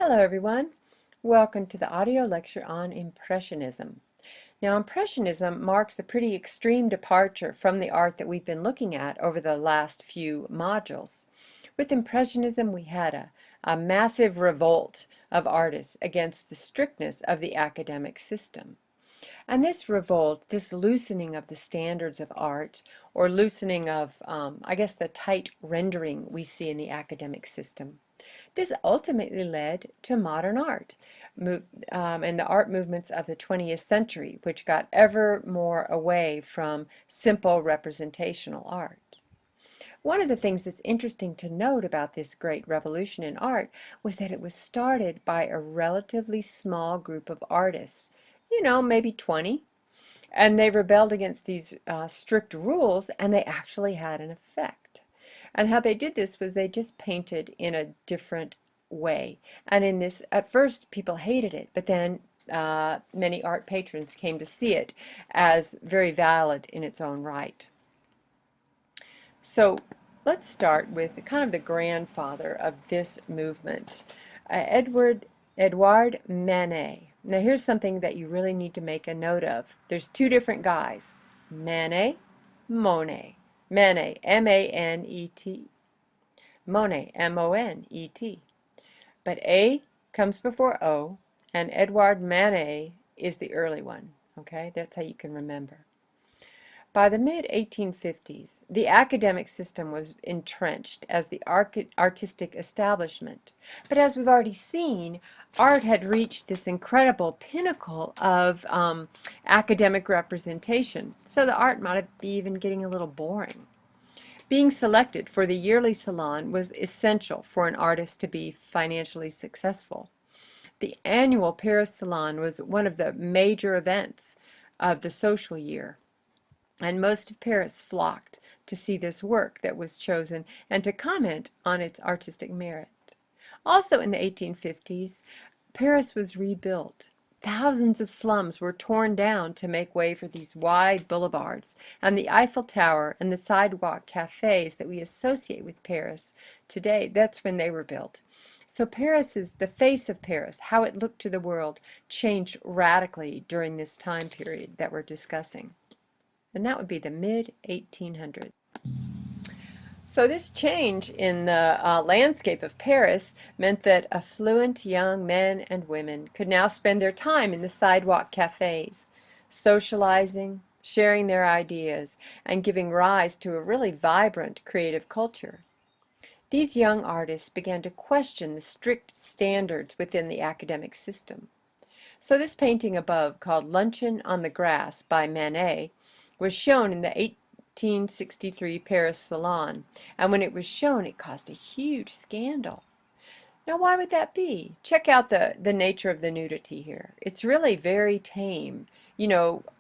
Hello everyone. Welcome to the audio lecture on Impressionism. Now Impressionism marks a pretty extreme departure from the art that we've been looking at over the last few modules. With Impressionism we had a massive revolt of artists against the strictness of the academic system. And this revolt, this loosening of the standards of art, or loosening of, I guess, the tight rendering we see in the academic system, this ultimately led to modern art and the art movements of the 20th century, which got ever more away from simple representational art. One of the things that's interesting to note about this great revolution in art was that it was started by a relatively small group of artists, maybe 20, and they rebelled against these strict rules, and they actually had an effect. And how they did this was they just painted in a different way. And in this, at first people hated it, but then many art patrons came to see it as very valid in its own right. So let's start with kind of the grandfather of this movement, Edward Manet. Now here's something that you really need to make a note of. There's two different guys, Manet, Monet. Manet, M-A-N-E-T. Monet, M-O-N-E-T. But A comes before O, and Edouard Manet is the early one. Okay, that's how you can remember. By the mid-1850s, the academic system was entrenched as the artistic establishment. But as we've already seen, art had reached this incredible pinnacle of academic representation, so the art might be even getting a little boring. Being selected for the yearly salon was essential for an artist to be financially successful. The annual Paris Salon was one of the major events of the social year, and most of Paris flocked to see this work that was chosen and to comment on its artistic merit. Also in the 1850s, Paris was rebuilt. Thousands of slums were torn down to make way for these wide boulevards, and the Eiffel Tower and the sidewalk cafes that we associate with Paris today, that's when they were built. So the face of Paris, how it looked to the world, changed radically during this time period that we're discussing. And that would be the mid-1800s. So this change in the landscape of Paris meant that affluent young men and women could now spend their time in the sidewalk cafes, socializing, sharing their ideas, and giving rise to a really vibrant creative culture. These young artists began to question the strict standards within the academic system. So this painting above, called Luncheon on the Grass by Manet, was shown in the 1863 Paris Salon, and when it was shown it caused a huge scandal. Now why would that be? Check out the nature of the nudity here. It's really very tame.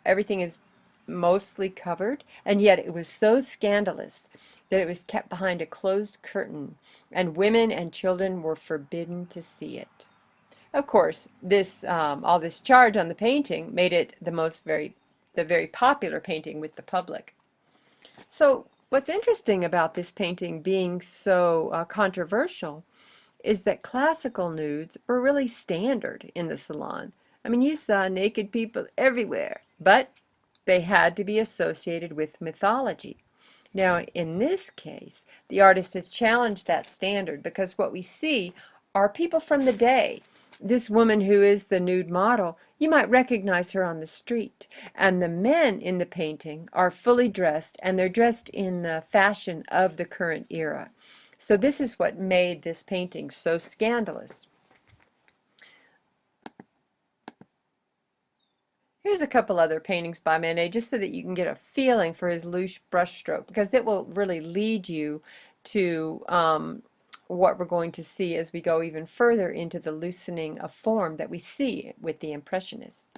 Everything is mostly covered, and yet it was so scandalous that it was kept behind a closed curtain, and women and children were forbidden to see it. Of course, all this charge on the painting made it the very popular painting with the public. So what's interesting about this painting being so controversial is that classical nudes were really standard in the salon. I mean, you saw naked people everywhere, but they had to be associated with mythology. Now, in this case, the artist has challenged that standard because what we see are people from the day. This woman who is the nude model, you might recognize her on the street. And the men in the painting are fully dressed, and they're dressed in the fashion of the current era. So this is what made this painting so scandalous. Here's a couple other paintings by Manet, just so that you can get a feeling for his loose brushstroke, because it will really lead you to what we're going to see as we go even further into the loosening of form that we see with the Impressionists.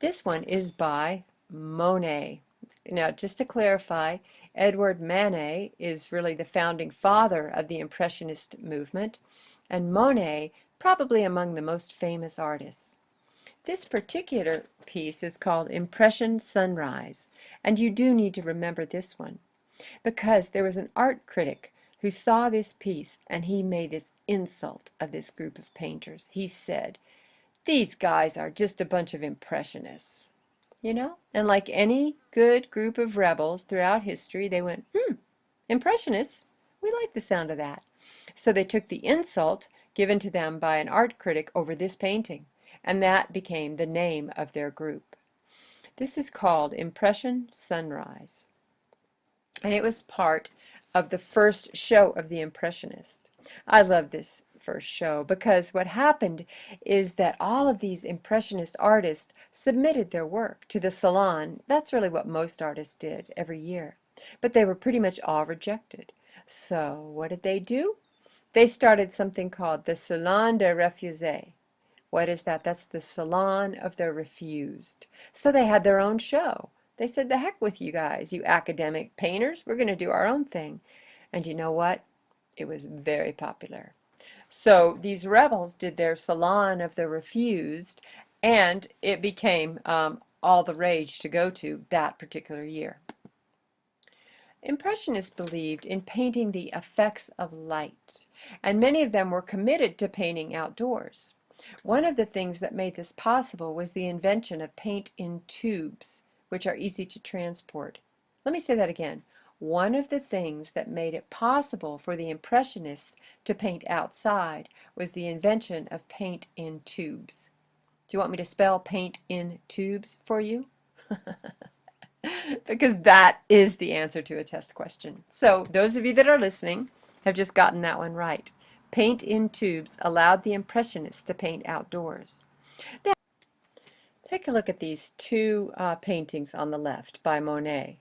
This one is by Monet. Now, just to clarify, Edouard Manet is really the founding father of the Impressionist movement, and Monet probably among the most famous artists. This particular piece is called Impression Sunrise, and you do need to remember this one, because there was an art critic who saw this piece, and he made this insult of this group of painters. He said, "These guys are just a bunch of impressionists." You know? And like any good group of rebels throughout history, they went, impressionists? We like the sound of that. So they took the insult given to them by an art critic over this painting, and that became the name of their group. This is called Impression Sunrise, and it was part of the first show of the Impressionists. I love this first show because what happened is that all of these Impressionist artists submitted their work to the Salon. That's really what most artists did every year. But they were pretty much all rejected. So what did they do? They started something called the Salon des Refusés. What is that? That's the Salon of the Refused. So they had their own show. They said, the heck with you guys, you academic painters. We're going to do our own thing. And you know what? It was very popular. So these rebels did their Salon of the Refused, and it became all the rage to go to that particular year. Impressionists believed in painting the effects of light, and many of them were committed to painting outdoors. One of the things that made this possible was the invention of paint in tubes, which are easy to transport. Let me say that again. One of the things that made it possible for the Impressionists to paint outside was the invention of paint in tubes. Do you want me to spell paint in tubes for you? Because that is the answer to a test question. So those of you that are listening have just gotten that one right. Paint in tubes allowed the Impressionists to paint outdoors. Now, take a look at these two paintings on the left by Monet.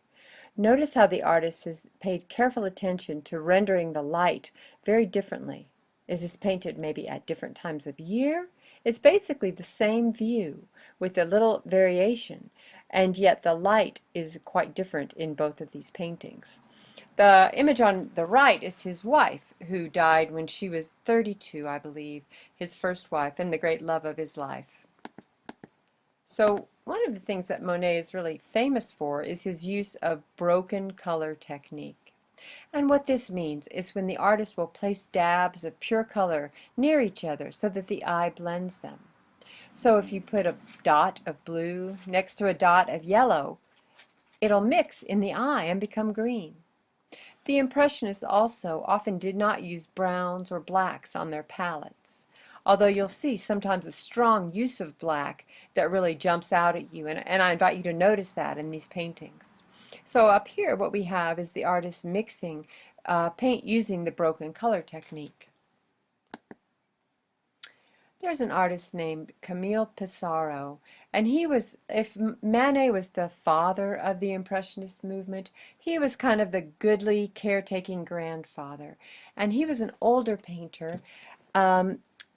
Notice how the artist has paid careful attention to rendering the light very differently. Is this painted maybe at different times of year? It's basically the same view with a little variation, and yet the light is quite different in both of these paintings. The image on the right is his wife, who died when she was 32, I believe, his first wife and the great love of his life. So one of the things that Monet is really famous for is his use of broken color technique. And what this means is when the artist will place dabs of pure color near each other so that the eye blends them. So if you put a dot of blue next to a dot of yellow, it'll mix in the eye and become green. The Impressionists also often did not use browns or blacks on their palettes, although you'll see sometimes a strong use of black that really jumps out at you, and I invite you to notice that in these paintings. So up here what we have is the artist mixing paint using the broken color technique. There's an artist named Camille Pisarro, and he was, if Manet was the father of the Impressionist movement, he was kind of the goodly, caretaking grandfather. And he was an older painter,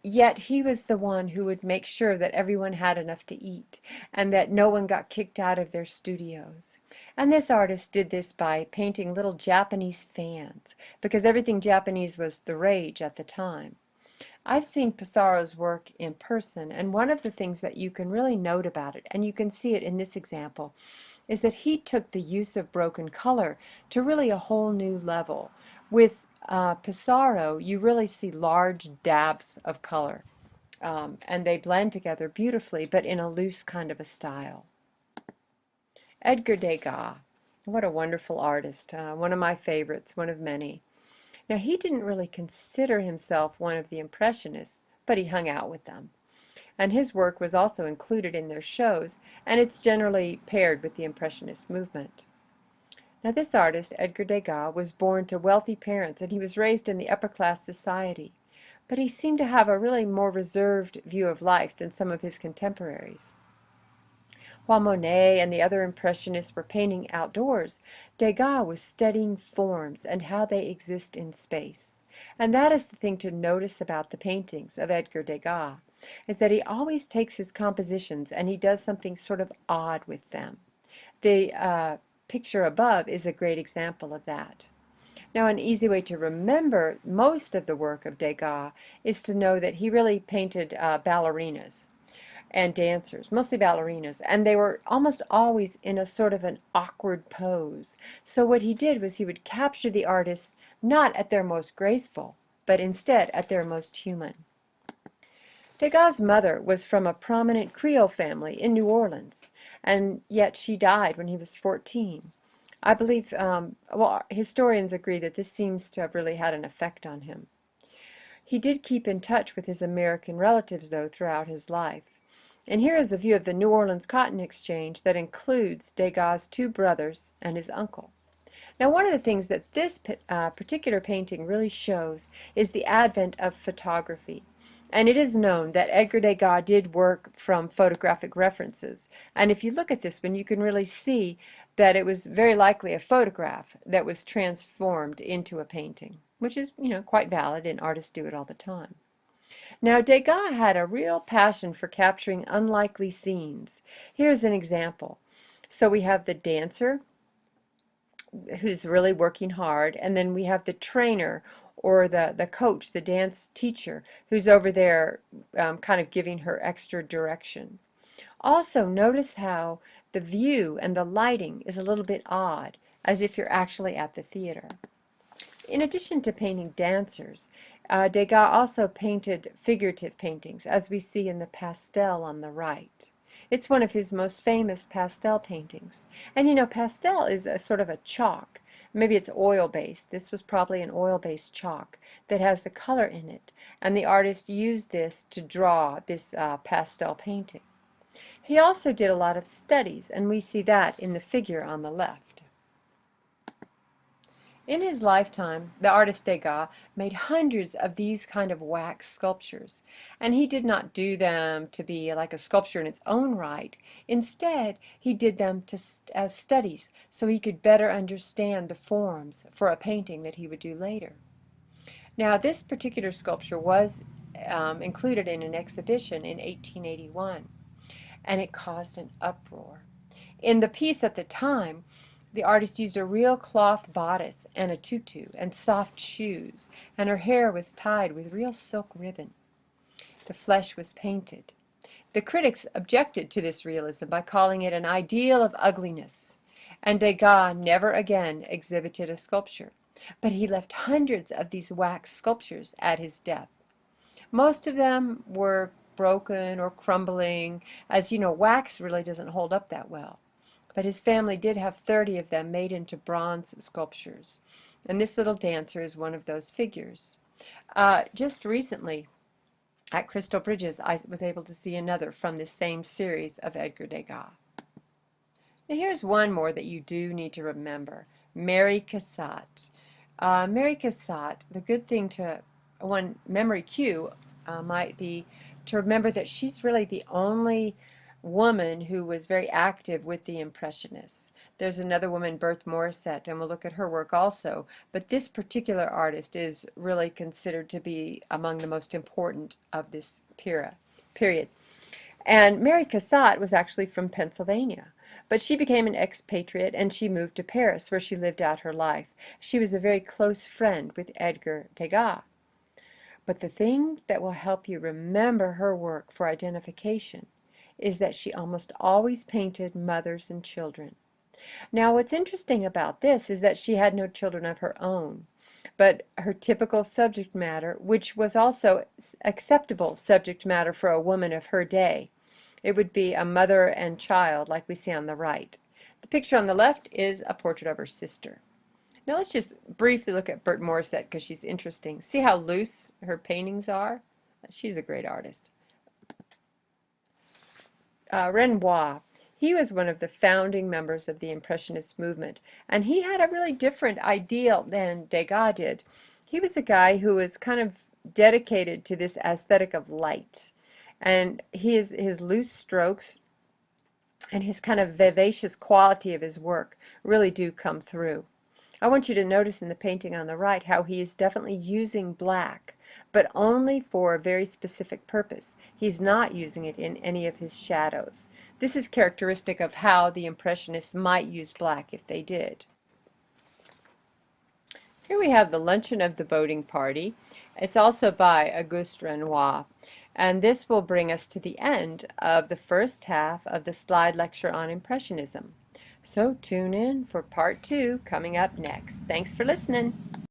yet he was the one who would make sure that everyone had enough to eat and that no one got kicked out of their studios. And this artist did this by painting little Japanese fans, because everything Japanese was the rage at the time. I've seen Pisarro's work in person, and one of the things that you can really note about it, and you can see it in this example, is that he took the use of broken color to really a whole new level. With Pisarro, you really see large dabs of color, and they blend together beautifully, but in a loose kind of a style. Edgar Degas, what a wonderful artist, one of my favorites, one of many. Now, he didn't really consider himself one of the Impressionists, but he hung out with them. And his work was also included in their shows, and it's generally paired with the Impressionist movement. Now, this artist, Edgar Degas, was born to wealthy parents, and he was raised in the upper-class society. But he seemed to have a really more reserved view of life than some of his contemporaries. While Monet and the other Impressionists were painting outdoors, Degas was studying forms and how they exist in space. And that is the thing to notice about the paintings of Edgar Degas, is that he always takes his compositions and he does something sort of odd with them. The picture above is a great example of that. Now, an easy way to remember most of the work of Degas is to know that he really painted ballerinas. and dancers, mostly ballerinas, and they were almost always in a sort of an awkward pose. So what he did was he would capture the artists not at their most graceful, but instead at their most human. Degas' mother was from a prominent Creole family in New Orleans, and yet she died when he was 14. I believe, well, historians agree that this seems to have really had an effect on him. He did keep in touch with his American relatives, though, throughout his life. And here is a view of the New Orleans Cotton Exchange that includes Degas' two brothers and his uncle. Now, one of the things that this particular painting really shows is the advent of photography. And it is known that Edgar Degas did work from photographic references. And if you look at this one, you can really see that it was very likely a photograph that was transformed into a painting, which is, quite valid, and artists do it all the time. Now, Degas had a real passion for capturing unlikely scenes. Here's an example. So we have the dancer who's really working hard, and then we have the trainer or the coach, the dance teacher, who's over there kind of giving her extra direction. Also, notice how the view and the lighting is a little bit odd, as if you're actually at the theater. In addition to painting dancers, Degas also painted figurative paintings, as we see in the pastel on the right. It's one of his most famous pastel paintings. And pastel is a sort of a chalk. Maybe it's oil-based. This was probably an oil-based chalk that has the color in it. And the artist used this to draw this pastel painting. He also did a lot of studies, and we see that in the figure on the left. In his lifetime, the artist Degas made hundreds of these kind of wax sculptures, and he did not do them to be like a sculpture in its own right. Instead, he did them as studies so he could better understand the forms for a painting that he would do later. Now, this particular sculpture was included in an exhibition in 1881, and it caused an uproar. In the piece at the time, the artist used a real cloth bodice and a tutu and soft shoes, and her hair was tied with real silk ribbon. The flesh was painted. The critics objected to this realism by calling it an ideal of ugliness, and Degas never again exhibited a sculpture, but he left hundreds of these wax sculptures at his death. Most of them were broken or crumbling, as wax really doesn't hold up that well. But his family did have 30 of them made into bronze sculptures. And this little dancer is one of those figures. Just recently, at Crystal Bridges, I was able to see another from this same series of Edgar Degas. Now here's one more that you do need to remember. Mary Cassatt. Mary Cassatt, the good thing to, one memory cue might be to remember that she's really the only woman who was very active with the Impressionists. There's another woman, Berthe Morisset, and we'll look at her work also, but this particular artist is really considered to be among the most important of this period. And Mary Cassatt was actually from Pennsylvania, but she became an expatriate and she moved to Paris, where she lived out her life. She was a very close friend with Edgar Degas. But the thing that will help you remember her work for identification is that she almost always painted mothers and children. Now, what's interesting about this is that she had no children of her own, but her typical subject matter, which was also acceptable subject matter for a woman of her day, it would be a mother and child like we see on the right. The picture on the left is a portrait of her sister. Now let's just briefly look at Berthe Morisset because she's interesting. See how loose her paintings are? She's a great artist. Renoir, he was one of the founding members of the Impressionist movement, and he had a really different ideal than Degas did. He was a guy who was kind of dedicated to this aesthetic of light, and his loose strokes and his kind of vivacious quality of his work really do come through. I want you to notice in the painting on the right how he is definitely using black, but only for a very specific purpose. He's not using it in any of his shadows. This is characteristic of how the Impressionists might use black if they did. Here we have the Luncheon of the Boating Party. It's also by Auguste Renoir. And this will bring us to the end of the first half of the slide lecture on Impressionism. So tune in for part 2 coming up next. Thanks for listening.